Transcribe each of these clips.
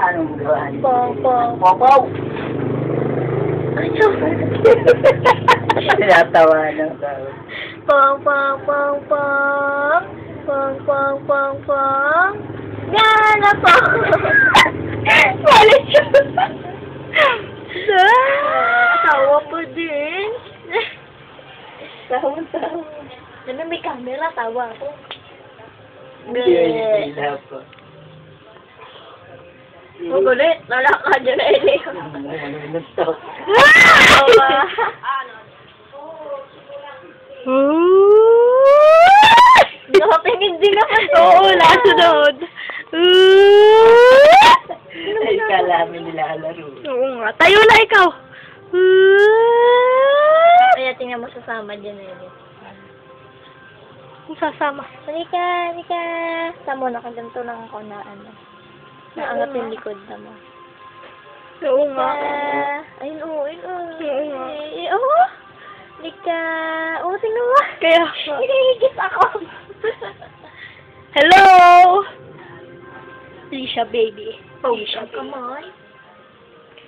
Anong gawa niyo? Pong, pong. Wow! Ano? Tinatawa ng tao. Pong, pong, pong, pong. Pong, pong, pong, pong. Gana po! Malit siya! Tawa po din. Tawa-tawa. Ano, may camera, tawa ako. Hindi po. Magulit, lalakad yun na ini. Nag-talk. Nakatingin din naman. Oo, nasunod. Ay, kala namin nilalaro. Oo nga. Tayo na ikaw. Kaya tingnan mo sasama dyan na yun. Sasama. Halika, halika. Tamo, nakaganto lang ako na ano. Naangat yung likod na mo. Oo nga. Ayun, oo, ayun, oo. Oo nga. Oo. Halika. Oo, tingnan mo. Kaya, Hinihigit ako. hello! Lisha, baby. Lisha, kamay.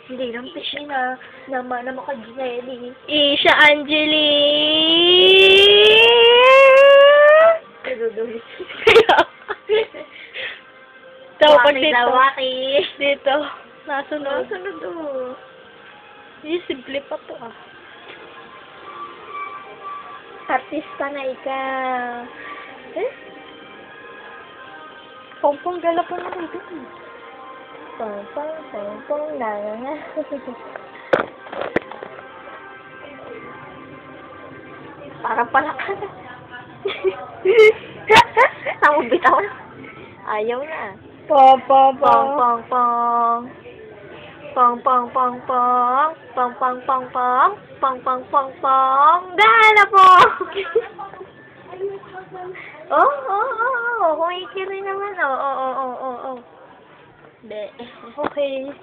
Hindi lang pishin na. Nama na makagineli. Isha Angeli! Nadudulis. Kaya, so, pag Waki dito, daw, waki. dito, nasunod. Sunod o. Simple pa to ah. Artista na ikaw. Pongpong gala po na dito. Pong, pong, pong, pong, na, na. Parang palaka na. Tawag bitaw na. Ayaw na. Pong, pong, Pong, pong. pong, pong. Pong, pong, pong, pong. Pong, pong, pong, pong. Pong, pong, pong, pong. Gana po! Oh. Kumikiri naman. Oh. Be. Okay.